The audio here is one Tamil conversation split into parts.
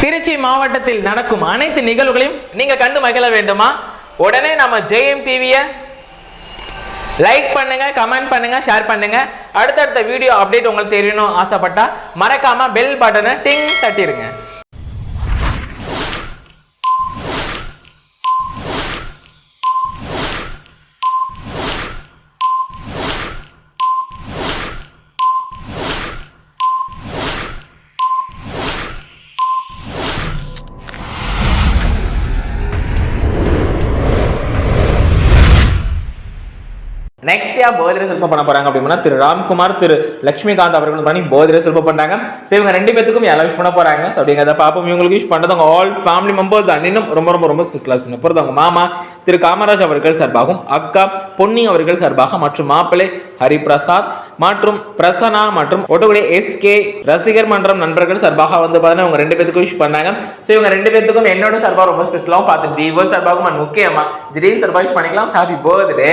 திருச்சி மாவட்டத்தில் நடக்கும் அனைத்து நிகழ்வுகளையும் நீங்க கண்டு மகிழ வேண்டுமா? உடனே நம்ம ஜெயம் டிவியை லைக் பண்ணுங்க, கமெண்ட் பண்ணுங்க, ஷேர் பண்ணுங்க. அடுத்தடுத்த வீடியோ அப்டேட் உங்களுக்கு தெரியணும் ஆசைப்பட்டா மறக்காம பெல் பட்டனை டிங் தட்டிடுங்க. நெக்ஸ்ட் பர்த்டே செல்பம் பண்ண போறாங்க அப்படின்னா திரு ராம்குமார், திரு லட்சுமிகாந்த் அவர்கள் பண்ணி பர்த்டே செல்பம் பண்றாங்க. ஸோ இவங்க ரெண்டு பேத்துக்கும் யாரை விஷ் பண்ண போறாங்க அப்படிங்கிறத பார்ப்போம். இவங்களுக்கு விஷ் பண்றது அவங்க ஆல் ஃபேமிலி மெம்பர்ஸ் அண்ட் இன்னும் ரொம்ப ரொம்ப ரொம்ப ஸ்பெஷலாக பண்ண போகிறது அவங்க மாமா திரு காமராஜ் அவர்கள் சார்பாகவும், அக்கா பொன்னி அவர்கள் சார்பாக மற்றும் மாப்பிள்ளை ஹரிபிரசாத் மற்றும் பிரசனா மற்றும் ஒட்டுக்குடி எஸ்கே ரசிகர் மன்றம் நண்பர்கள் சார்பாக வந்து பார்த்தீங்கன்னா இவங்க ரெண்டு பேத்துக்கும் விஷ் பண்ணாங்க. ஸோ இவங்க ரெண்டு பேத்துக்கும் என்னோட சார்பாக ரொம்ப ஸ்பெஷலாகவும் பார்த்துட்டு டிவோர்ஸ் சார்பாகவும் அண்ட் முக்கியமா திடீர் சார்பாக விஷ் பண்ணிக்கலாம். Happy birthday.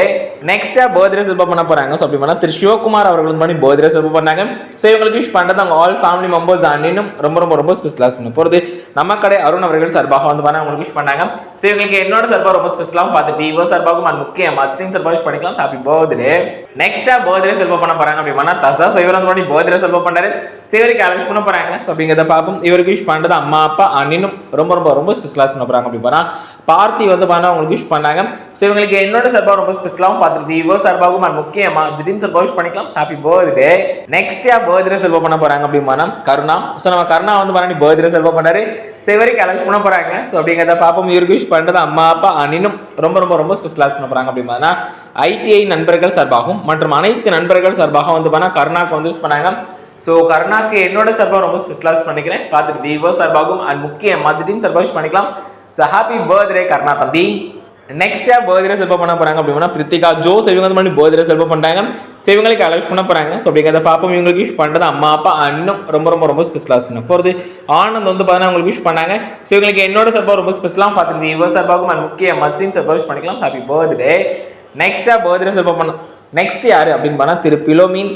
நெக்ஸ்ட் பர்த்டே செல்பம் பண்ண போறாங்க. ஸோ அப்படி பண்ணா திரு சிவகுமார் அவர்கள் பண்ணி பர்த்டே செல்பம் பண்ணாங்க. ஸோ இவங்களுக்கு விஷ் பண்றது அவங்க ஆல் ஃபேமிலி மெம்பர்ஸ் அண்ட் இன்னும் ரொம்ப ரொம்ப ரொம்ப ஸ்பெஷலாக பண்ண போகிறது நம்ம கடை அருண் அவர்கள் சார்பாக வந்து பண்ண அவங்களுக்கு விஷ் பண்ணாங்க. ஸோ இவங்களுக்கு என்னோட சார்பாக ரொம்ப ஸ்பெஷலாகவும் பார்த்துட்டு டிவோர்ஸ் சார்பாகவும் அண்ட் முக்கியமா ஸ்ட்ரீம் சார்பாக விஷ் பண்ணிக்கலாம். Happy birthday. நெக்ஸ்ட் பர்த்டே செல்பம் பண்ண போறாங்க அப்படின்னா தசா. ஸோ இவர் வந்து பர்த்டே செல்பம் பண்ணாரு. ஸோ இவருக்கு அரேஞ்ச் பண்ண போறாங்க. ஸோ அப்படிங்கிறத பார்ப்போம். இவருக்கு விஷ் பண்றது அம்மா அப்பா அண்ட் இன்னும் ரொம்ப ரொம்ப ரொம்ப ஸ்பெஷலாக பண்ண போறாங்க. அப்படி பண்ணா பார்த்தி வந்து பண்ண அவங்களுக்கு விஷ் பண்ணாங்க. ஸோ இவங்களுக்கு என்னோட சார்பாக ரொம்ப ஸ்பெஷலாகவும் பார்த்துட்டு டிவோர்ஸ் சார்பாகவும் அண்ட் முக்கியமா திடீர் சார்பாக விஷ் பண்ணிக்கலாம். Happy birthday. நெக்ஸ்ட் பர்த்டே செல்பம் பண்ண போறாங்க அப்படின்னா கருணா. ஸோ நம்ம கருணா வந்து பண்ணி பர்த்டே செல்பம் பண்ணாரு. ஸோ இவருக்கு அரேஞ்ச் பண்ண போறாங்க. ஸோ அப்படிங்கிறத பார்ப்போம். இவருக்கு விஷ் பண்றது அம்மா அப்பா அண்ட் இன்னும் ரொம்ப ரொம்ப ரொம்ப ஸ்பெஷலாக பண்ண போறாங்க. அப்படின்னா ஐடிஐ நண்பர்கள் சார்பாகவும் மற்றும் அனைத்து நண்பர்கள் சார்பாக வந்து பண்ணா கருணாக்கு வந்து யூஸ் பண்ணாங்க. ஸோ கருணாக்கு என்னோட சார்பாக ரொம்ப ஸ்பெஷலாக பண்ணிக்கிறேன். பார்த்துட்டு டிவோர்ஸ் சார்பாகவும் அண்ட் முக்கியமா திடீர் சார்பாக யூஸ் பண்ணிக்கலாம். ஸோ ஹாப்பி பர்த்டே கருணா தம்பி. நெக்ஸ்ட் பர்த்டே செல்பம் பண்ண போறாங்க அப்படின்னா பிரித்திகா ஜோஸ் இவங்க வந்து பண்ணி பர்த்டே செல்பம் பண்றாங்க. ஸோ இவங்களுக்கு அலவுஸ் பண்ண போறாங்க. ஸோ அப்படிங்கிறத பார்ப்போம். இவங்களுக்கு விஷ் பண்றது அம்மா அப்பா இன்னும் ரொம்ப ரொம்ப ரொம்ப ஸ்பெஷலாக பண்ண போகிறது ஆனந்த் வந்து பார்த்தீங்கன்னா உங்களுக்கு விஷ் பண்ணாங்க. ஸோ இவங்களுக்கு என்னோட சார்பாக ரொம்ப ஸ்பெஷலாக பார்த்துட்டு இவர் சார்பாகவும் அண்ட் முக்கிய மஸ்லிம் சார்பாக விஷ் பண்ணிக்கலாம். Happy birthday. நெக்ஸ்ட் பர்த்டே செல்பம் பண்ண நெக்ஸ்ட் யாரு அப்படின்னு பார்த்தா திரு பிலோமின்.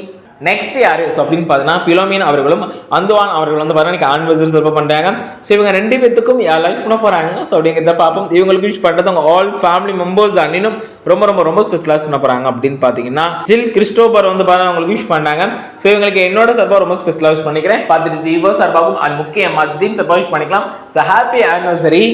நெக்ஸ்ட் யாரு ஸோ அப்படின்னு பார்த்தீங்கன்னா பிலோமின் அவர்களும் அந்துவான் அவர்கள் வந்து பார்த்தீங்கன்னா ஆனிவர்சரி செல்பம் பண்ணுறாங்க. ஸோ இவங்க ரெண்டு பேத்துக்கும் லைஃப் பண்ண போகிறாங்க. ஸோ அப்படிங்கிறத பார்ப்போம். இவங்களுக்கு விஷ் பண்ணுறது அவங்க ஆல் ஃபேமிலி மெம்பர்ஸ் அன்னும் ரொம்ப ரொம்ப ரொம்ப ஸ்பெஷலாக பண்ண போகிறாங்க. அப்படின்னு பார்த்தீங்கன்னா ஜில் கிறிஸ்டோபர் வந்து பார்த்தீங்கன்னா அவங்களுக்கு விஷ் பண்ணாங்க. ஸோ இவங்களுக்கு என்னோட சார்பாக ரொம்ப ஸ்பெஷலாக விஷ் பண்ணிக்கிறேன். பார்த்துட்டு தீபோ சார்பாகவும் அண்ட் முக்கியமாக ஜிடீம் சார்பாக விஷ் பண்ணிக்கலாம். So happy anniversary.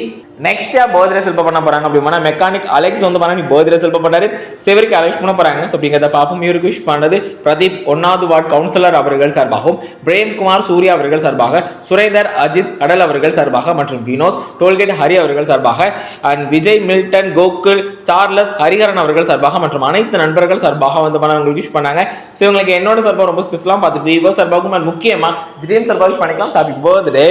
Next birthday செல்பம் பண்ண போறாங்க அப்படின்னா மெக்கானிக் அலெக்ஸ் வந்து பண்ணி பர்த்டே செல்பம் பண்ணாரு. இவருக்கு அலெக்ஸ் பண்ண போறாங்க. ஸோ அப்படிங்கிறத பார்ப்போம். இவருக்கு விஷ் பண்ணது பிரதீப் 1வது வார்டு கவுன்சிலர் அவர்கள் சார்பாகவும், பிரேம்குமார் சூர்யா அவர்கள் சார்பாக, சுரேந்தர் அஜித் கடல் அவர்கள் சார்பாக மற்றும் வினோத் டோல்கேட் ஹரி அவர்கள் சார்பாக and Vijay Milton Gokul Charles Hariharan அவர்கள் சார்பாக மற்றும் அனைத்து நண்பர்கள் சார்பாக வந்து பண்ண உங்களுக்கு விஷ் பண்ணாங்க. ஸோ இவங்களுக்கு என்னோட சார்பாக ரொம்ப ஸ்பெஷலாக பார்த்துட்டு இவர் சார்பாகவும் முக்கியமாக திடீர் சார்பாக விஷ் பண்ணிக்கலாம். Happy birthday.